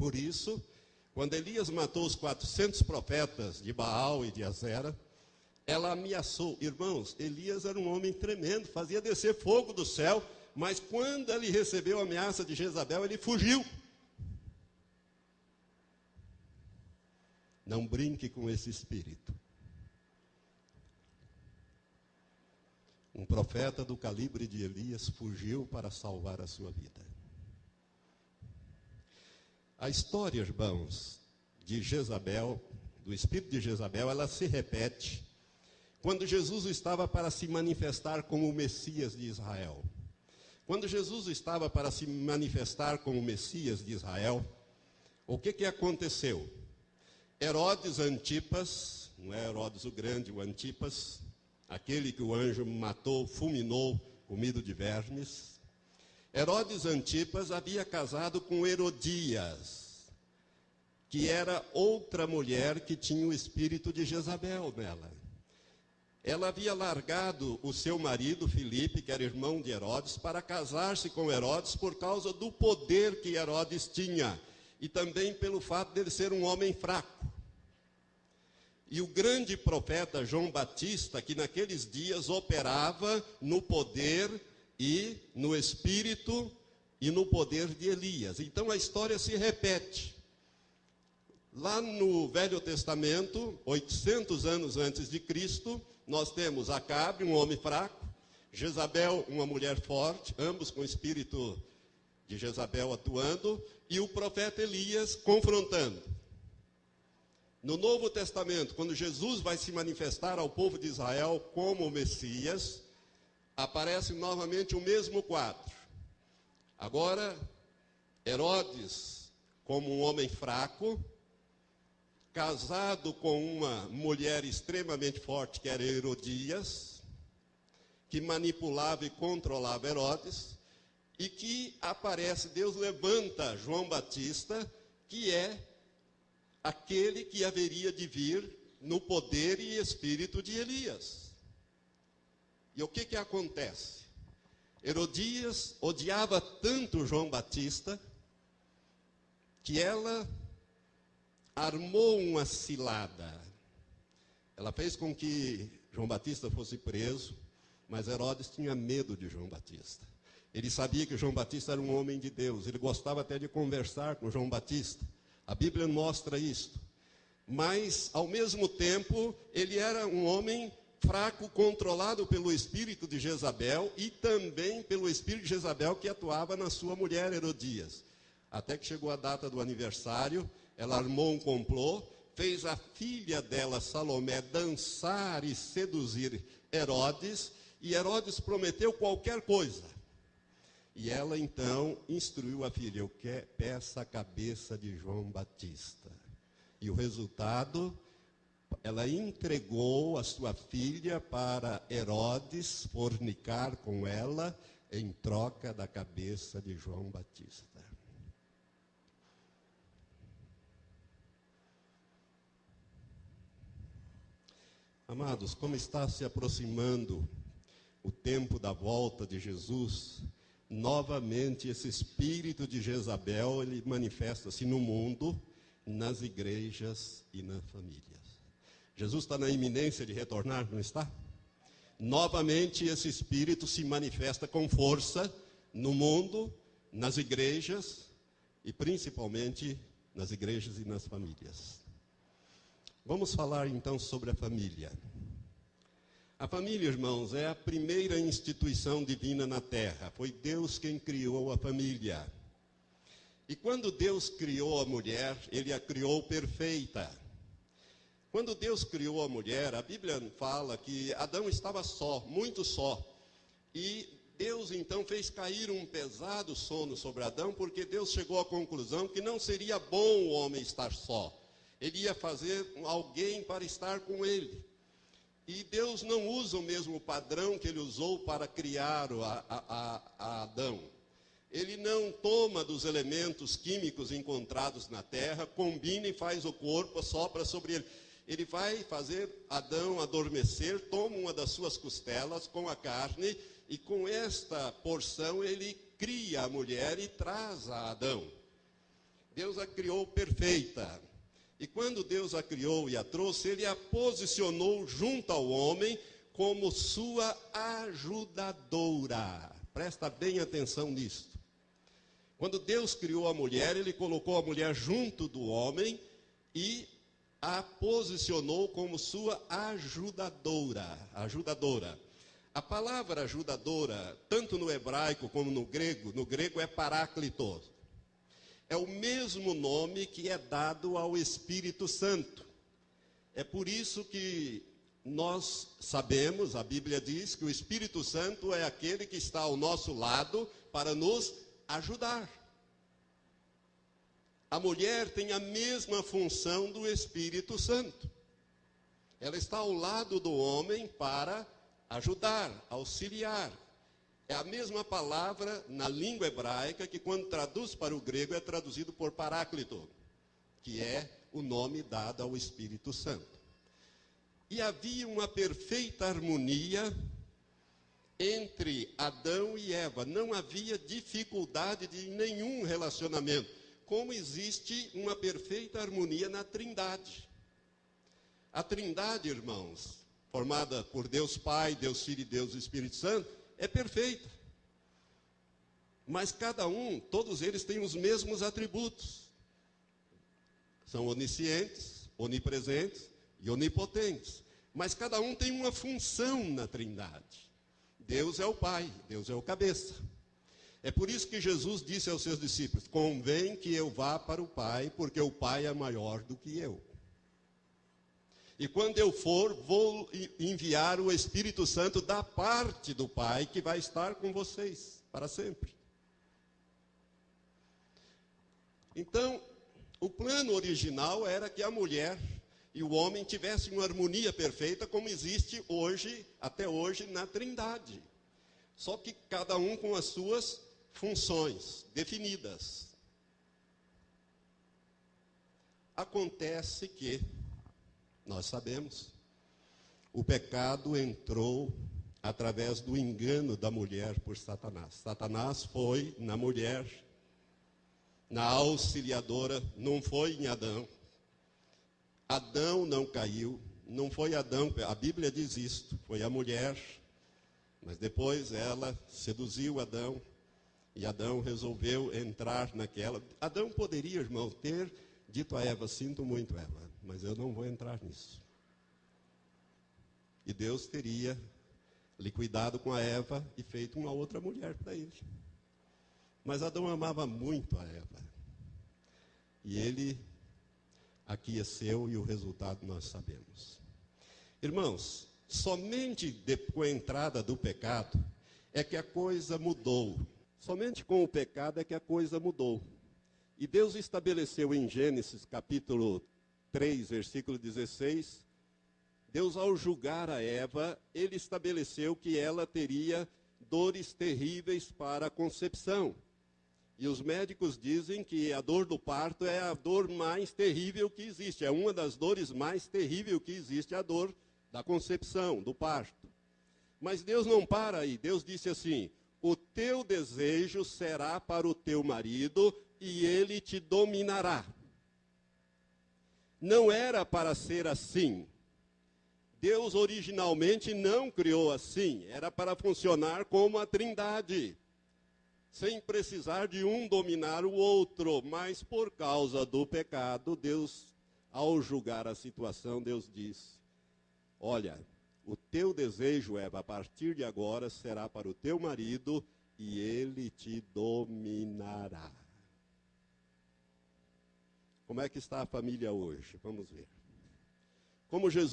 Por isso, quando Elias matou os 400 profetas de Baal e de Azera, ela ameaçou. Irmãos, Elias era um homem tremendo, fazia descer fogo do céu, mas quando ele recebeu a ameaça de Jezabel, ele fugiu. Não brinque com esse espírito. Um profeta do calibre de Elias fugiu para salvar a sua vida. A história, irmãos, de Jezabel, do espírito de Jezabel, ela se repete quando Jesus estava para se manifestar como o Messias de Israel. Quando Jesus estava para se manifestar como o Messias de Israel, o que aconteceu? Herodes Antipas, não é Herodes o Grande, o Antipas, aquele que o anjo matou, fulminou, comido de vermes. Herodes Antipas havia casado com Herodias, que era outra mulher que tinha o espírito de Jezabel nela. Ela havia largado o seu marido, Filipe, que era irmão de Herodes, para casar-se com Herodes por causa do poder que Herodes tinha e também pelo fato de ele ser um homem fraco. E o grande profeta João Batista, que naqueles dias operava no poder e no espírito e no poder de Elias. Então a história se repete. Lá no Velho Testamento, 800 anos antes de Cristo, nós temos Acabe, um homem fraco, Jezabel, uma mulher forte, ambos com o espírito de Jezabel atuando, e o profeta Elias confrontando. No Novo Testamento, quando Jesus vai se manifestar ao povo de Israel como o Messias, aparece novamente o mesmo quadro. Agora, Herodes, como um homem fraco, casado com uma mulher extremamente forte, que era Herodias, que manipulava e controlava Herodes, e que aparece, Deus levanta João Batista, que é aquele que haveria de vir no poder e espírito de Elias. E o que acontece? Herodias odiava tanto João Batista, que ela armou uma cilada. Ela fez com que João Batista fosse preso, mas Herodes tinha medo de João Batista. Ele sabia que João Batista era um homem de Deus, ele gostava até de conversar com João Batista. A Bíblia mostra isso. Mas, ao mesmo tempo, ele era um homem fraco, controlado pelo espírito de Jezabel e também pelo espírito de Jezabel que atuava na sua mulher Herodias. Até que chegou a data do aniversário, ela armou um complô, fez a filha dela, Salomé, dançar e seduzir Herodes, e Herodes prometeu qualquer coisa. E ela então instruiu a filha, peça a cabeça de João Batista. E o resultado, ela entregou a sua filha para Herodes fornicar com ela em troca da cabeça de João Batista. Amados, como está se aproximando o tempo da volta de Jesus, novamente esse espírito de Jezabel, ele manifesta-se no mundo, nas igrejas e nas famílias. Jesus está na iminência de retornar, não está? Novamente esse espírito se manifesta com força no mundo, nas igrejas e principalmente nas igrejas e nas famílias. Vamos falar então sobre a família. A família, irmãos, é a primeira instituição divina na terra. Foi Deus quem criou a família. E quando Deus criou a mulher, Ele a criou perfeita. Quando Deus criou a mulher, a Bíblia fala que Adão estava só, muito só. E Deus então fez cair um pesado sono sobre Adão, porque Deus chegou à conclusão que não seria bom o homem estar só. Ele ia fazer alguém para estar com ele. E Deus não usa o mesmo padrão que ele usou para criar a Adão. Ele não toma dos elementos químicos encontrados na terra, combina e faz o corpo, sopra sobre ele. Ele vai fazer Adão adormecer, toma uma das suas costelas com a carne, e com esta porção ele cria a mulher e traz a Adão. Deus a criou perfeita. E quando Deus a criou e a trouxe, ele a posicionou junto ao homem como sua ajudadora. Presta bem atenção nisso. Quando Deus criou a mulher, ele colocou a mulher junto do homem e a posicionou como sua ajudadora. A palavra ajudadora, tanto no hebraico como no grego é paráclito. É o mesmo nome que é dado ao Espírito Santo. É por isso que nós sabemos, a Bíblia diz, que o Espírito Santo é aquele que está ao nosso lado para nos ajudar. A mulher tem a mesma função do Espírito Santo. Ela está ao lado do homem para ajudar, auxiliar. É a mesma palavra na língua hebraica que, quando traduz para o grego, é traduzido por paráclito, que é o nome dado ao Espírito Santo. E havia uma perfeita harmonia entre Adão e Eva. Não havia dificuldade de nenhum relacionamento. Como existe uma perfeita harmonia na Trindade. A Trindade, irmãos, formada por Deus Pai, Deus Filho e Deus Espírito Santo, é perfeita. Mas cada um, todos eles têm os mesmos atributos. São oniscientes, onipresentes e onipotentes. Mas cada um tem uma função na Trindade. Deus é o Pai, Deus é o cabeça. É por isso que Jesus disse aos seus discípulos: convém que eu vá para o Pai, porque o Pai é maior do que eu. E quando eu for, vou enviar o Espírito Santo da parte do Pai, que vai estar com vocês para sempre. Então, o plano original era que a mulher e o homem tivessem uma harmonia perfeita, como existe hoje, até hoje, na Trindade. Só que cada um com as suas funções definidas. Acontece que, nós sabemos, o pecado entrou através do engano da mulher por Satanás. Satanás foi na mulher, na auxiliadora, não foi em Adão. Adão não caiu, não foi Adão, a Bíblia diz isto, foi a mulher, mas depois ela seduziu Adão, e Adão resolveu entrar naquela. Adão poderia, irmão, ter dito a Eva: sinto muito, Eva, mas eu não vou entrar nisso. E Deus teria liquidado com a Eva e feito uma outra mulher para ele. Mas Adão amava muito a Eva. E ele aqueceu, e o resultado nós sabemos. Irmãos, somente com a entrada do pecado é que a coisa mudou. Somente com o pecado é que a coisa mudou. E Deus estabeleceu em Gênesis capítulo 3, versículo 16, Deus, ao julgar a Eva, ele estabeleceu que ela teria dores terríveis para a concepção. E os médicos dizem que a dor do parto é a dor mais terrível que existe. É uma das dores mais terríveis que existe, a dor da concepção, do parto. Mas Deus não para aí. Deus disse assim: o teu desejo será para o teu marido e ele te dominará. Não era para ser assim. Deus originalmente não criou assim. Era para funcionar como a Trindade, sem precisar de um dominar o outro. Mas por causa do pecado, Deus, ao julgar a situação, Deus disse: olha, o teu desejo, Eva, a partir de agora será para o teu marido e ele te dominará. Como é que está a família hoje? Vamos ver. Como Jesus